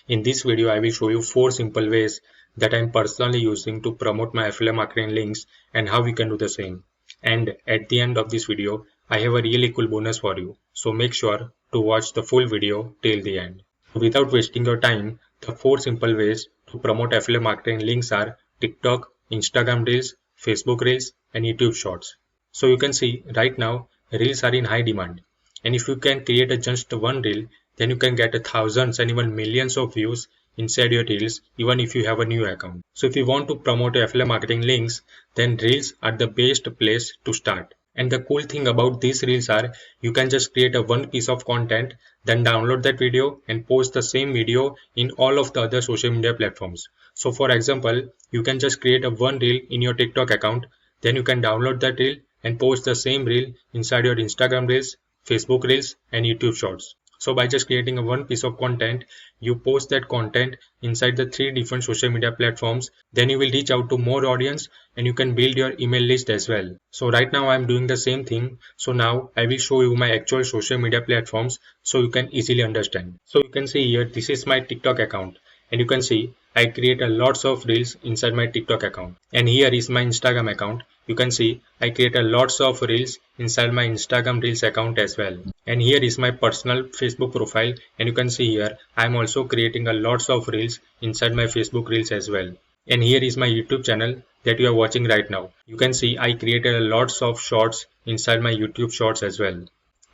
In this video, I will show you 4 simple ways that I'm personally using to promote my affiliate marketing links and how we can do the same. And at the end of this video, I have a really cool bonus for you. So make sure to watch the full video till the end. Without wasting your time, the 4 simple ways to promote affiliate marketing links are TikTok, Instagram Reels, Facebook Reels, and YouTube Shorts. So you can see right now, Reels are in high demand. And if you can create just one reel, then you can get thousands and even millions of views inside your reels, even if you have a new account. So if you want to promote your affiliate marketing links, then reels are the best place to start. And the cool thing about these reels are you can just create a one piece of content, then download that video and post the same video in all of the other social media platforms. So for example, you can just create a one reel in your TikTok account, then you can download that reel and post the same reel inside your Instagram Reels, Facebook Reels, and YouTube Shorts. So by just creating a one piece of content, you post that content inside the 3 different social media platforms, then you will reach out to more audience and you can build your email list as well. So right now I'm doing the same thing. So now I will show you my actual social media platforms so you can easily understand. So you can see here, this is my TikTok account. And you can see I create a lots of reels inside my TikTok account. And here is my Instagram account. You can see I create a lots of reels inside my Instagram Reels account as well. And here is my personal Facebook profile. And you can see here I am also creating a lots of reels inside my Facebook Reels as well. And here is my YouTube channel that you are watching right now. You can see I created a lots of shorts inside my YouTube Shorts as well.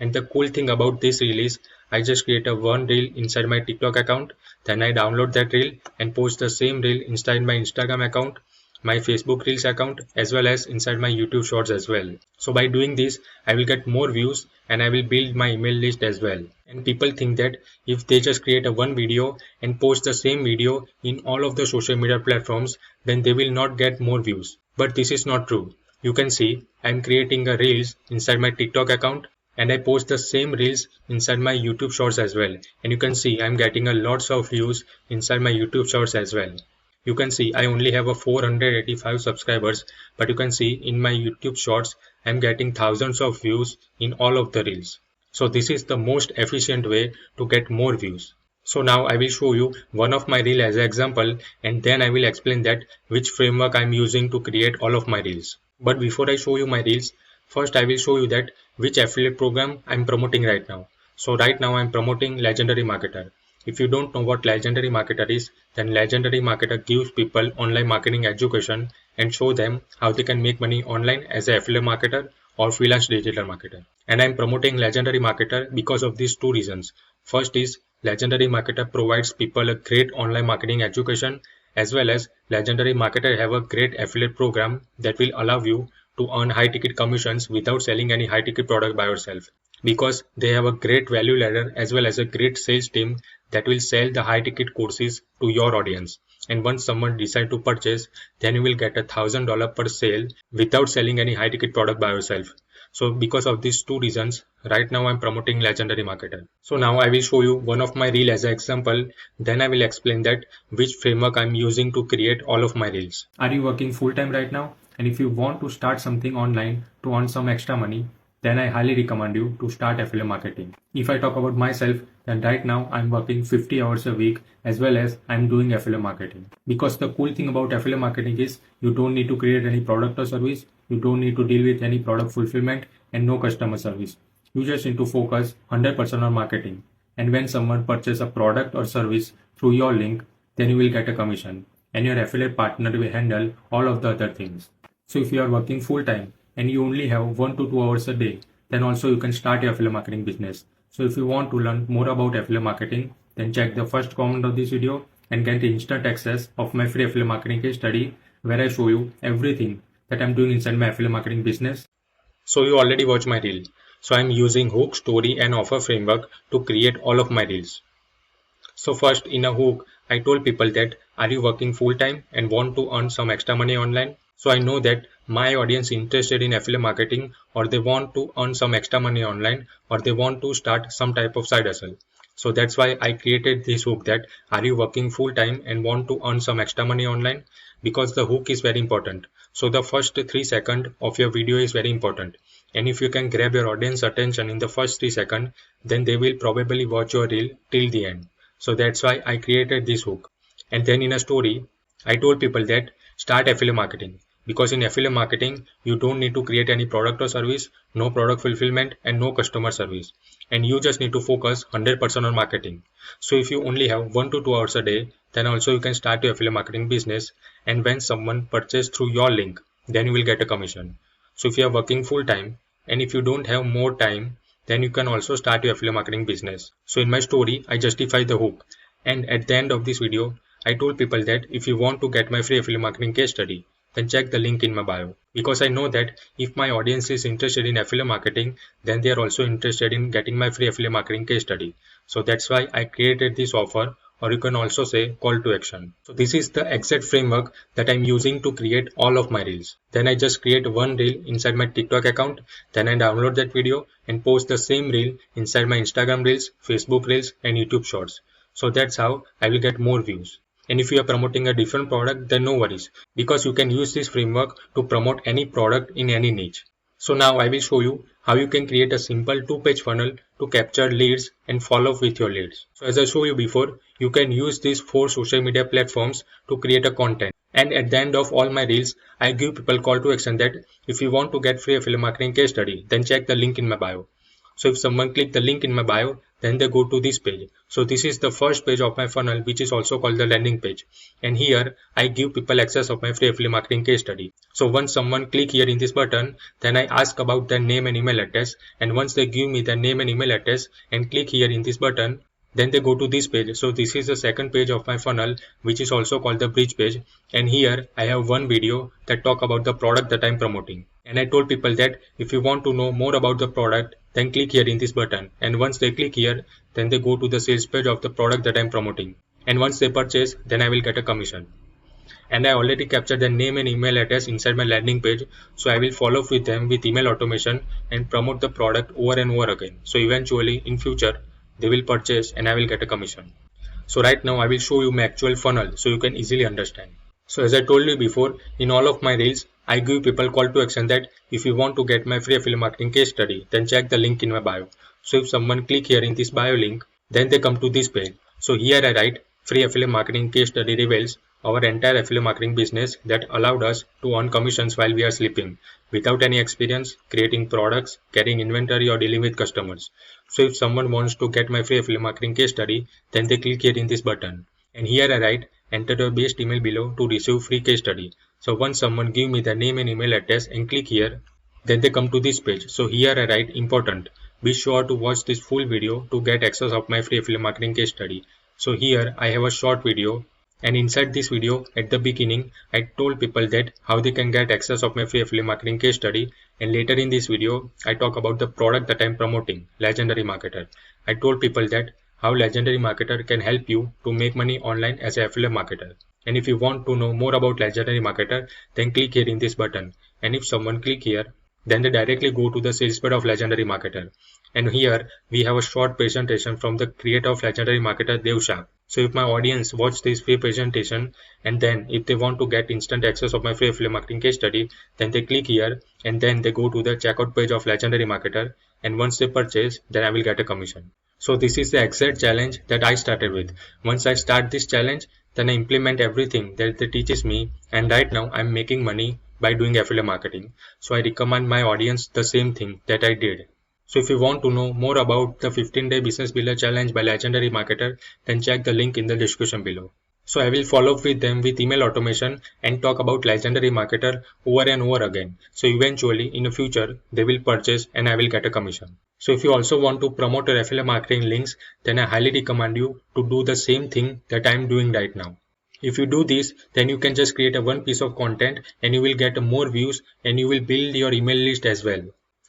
And the cool thing about this reel is I just create a one reel inside my TikTok account, then I download that reel and post the same reel inside my Instagram account, my Facebook Reels account, as well as inside my YouTube Shorts as well. So by doing this, I will get more views and I will build my email list as well. And people think that if they just create a one video and post the same video in all of the social media platforms, then they will not get more views. But this is not true. You can see I'm creating a reels inside my TikTok account and I post the same reels inside my YouTube Shorts as well. And you can see I'm getting a lots of views inside my YouTube Shorts as well. You can see I only have a 485 subscribers, but you can see in my YouTube Shorts I'm getting thousands of views in all of the reels. So this is the most efficient way to get more views. So now I will show you one of my reel as an example and then I will explain that which framework I'm using to create all of my reels. But before I show you my reels, first I will show you that which affiliate program I'm promoting right now. So right now I'm promoting Legendary Marketer. If you don't know what Legendary Marketer is, then Legendary Marketer gives people online marketing education and show them how they can make money online as an affiliate marketer or freelance digital marketer. And I'm promoting Legendary Marketer because of these 2 reasons. First is Legendary Marketer provides people a great online marketing education, as well as Legendary Marketer have a great affiliate program that will allow you to earn high ticket commissions without selling any high ticket product by yourself, because they have a great value ladder as well as a great sales team that will sell the high ticket courses to your audience. And once someone decides to purchase, then you will get $1,000 per sale without selling any high ticket product by yourself. So because of these 2 reasons, right now I'm promoting Legendary Marketer. So now I will show you one of my reel as an example. Then I will explain that which framework I'm using to create all of my reels. Are you working full time right now? And if you want to start something online to earn some extra money, then I highly recommend you to start affiliate marketing. If I talk about myself, then right now I'm working 50 hours a week as well as I'm doing affiliate marketing. Because the cool thing about affiliate marketing is you don't need to create any product or service, you don't need to deal with any product fulfillment and no customer service. You just need to focus 100% on marketing. And when someone purchases a product or service through your link, then you will get a commission and your affiliate partner will handle all of the other things. So if you are working full time and you only have 1 to 2 hours a day, then also you can start your affiliate marketing business. So if you want to learn more about affiliate marketing, then check the first comment of this video and get instant access of my free affiliate marketing case study where I show you everything that I'm doing inside my affiliate marketing business. So you already watched my reel. So I'm using hook, story and offer framework to create all of my reels. So first in a hook, I told people that are you working full time and want to earn some extra money online? So I know that my audience is interested in affiliate marketing, or they want to earn some extra money online, or they want to start some type of side hustle. So that's why I created this hook that are you working full time and want to earn some extra money online, because the hook is very important. So the first 3 seconds of your video is very important. And if you can grab your audience attention in the first 3 seconds, then they will probably watch your reel till the end. So that's why I created this hook. And then in a story, I told people that start affiliate marketing. Because in affiliate marketing, you don't need to create any product or service, no product fulfillment, and no customer service. And you just need to focus 100% on marketing. So if you only have 1 to 2 hours a day, then also you can start your affiliate marketing business. And when someone purchases through your link, then you will get a commission. So if you are working full time, and if you don't have more time, then you can also start your affiliate marketing business. So in my story, I justify the hook. And at the end of this video, I told people that if you want to get my free affiliate marketing case study, then check the link in my bio. Because I know that if my audience is interested in affiliate marketing, then they are also interested in getting my free affiliate marketing case study. So that's why I created this offer, or you can also say call to action. So this is the exact framework that I'm using to create all of my reels. Then I just create one reel inside my TikTok account, then I download that video and post the same reel inside my Instagram reels, Facebook reels and YouTube shorts. So that's how I will get more views. And if you are promoting a different product, then no worries, because you can use this framework to promote any product in any niche. So now I will show you how you can create a simple 2-page funnel to capture leads and follow up with your leads. So as I showed you before, you can use these 4 social media platforms to create a content. And at the end of all my reels, I give people call to action that if you want to get free affiliate marketing case study, then check the link in my bio. So if someone click the link in my bio, then they go to this page. So this is the first page of my funnel, which is also called the landing page. And here I give people access of my free affiliate marketing case study. So once someone click here in this button, then I ask about their name and email address. And once they give me their name and email address and click here in this button, then they go to this page. So this is the second page of my funnel, which is also called the bridge page. And here I have one video that talk about the product that I'm promoting. And I told people that if you want to know more about the product, then click here in this button. And once they click here, then they go to the sales page of the product that I'm promoting. And once they purchase, then I will get a commission. And I already captured their name and email address inside my landing page. So I will follow up with them with email automation and promote the product over and over again. So eventually in future, they will purchase and I will get a commission. So right now I will show you my actual funnel so you can easily understand. So as I told you before, in all of my reels, I give people call to action that if you want to get my free affiliate marketing case study, then check the link in my bio. So if someone click here in this bio link, then they come to this page. So here I write free affiliate marketing case study reveals our entire affiliate marketing business that allowed us to earn commissions while we are sleeping without any experience creating products, carrying inventory or dealing with customers. So if someone wants to get my free affiliate marketing case study, then they click here in this button. And here I write enter your best email below to receive free case study. So once someone give me the name and email address and click here, then they come to this page. So here I write important. Be sure to watch this full video to get access of my free affiliate marketing case study. So here I have a short video, and inside this video at the beginning I told people that how they can get access of my free affiliate marketing case study, and later in this video I talk about the product that I am promoting, Legendary Marketer. I told people that how Legendary Marketer can help you to make money online as an affiliate marketer. And if you want to know more about Legendary Marketer, then click here in this button. And if someone click here, then they directly go to the sales page of Legendary Marketer. And here we have a short presentation from the creator of Legendary Marketer, Dev Shah. So if my audience watch this free presentation and then if they want to get instant access of my free affiliate marketing case study, then they click here and then they go to the checkout page of Legendary Marketer, and once they purchase, then I will get a commission. So this is the exact challenge that I started with. Once I start this challenge, then I implement everything that they teaches me, and right now I'm making money by doing affiliate marketing. So I recommend my audience the same thing that I did. So if you want to know more about the 15-day business builder challenge by Legendary Marketer, then check the link in the description below. So I will follow up with them with email automation and talk about Legendary Marketer over and over again. So eventually in the future they will purchase and I will get a commission. So if you also want to promote your affiliate marketing links, then I highly recommend you to do the same thing that I am doing right now. If you do this, then you can just create a one piece of content and you will get more views and you will build your email list as well.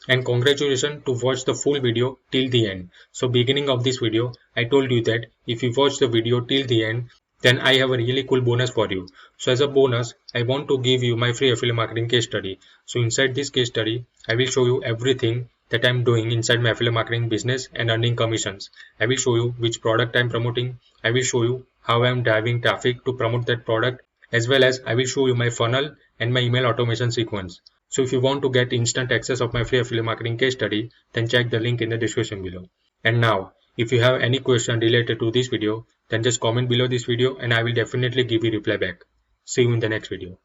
And congratulations to watch the full video till the end. So beginning of this video, I told you that if you watch the video till the end, then I have a really cool bonus for you. So as a bonus, I want to give you my free affiliate marketing case study. So inside this case study, I will show you everything that I'm doing inside my affiliate marketing business and earning commissions. I will show you which product I'm promoting. I will show you how I'm driving traffic to promote that product, as well as I will show you my funnel and my email automation sequence. So if you want to get instant access of my free affiliate marketing case study, then check the link in the description below. And now, if you have any question related to this video, then just comment below this video and I will definitely give you reply back. See you in the next video.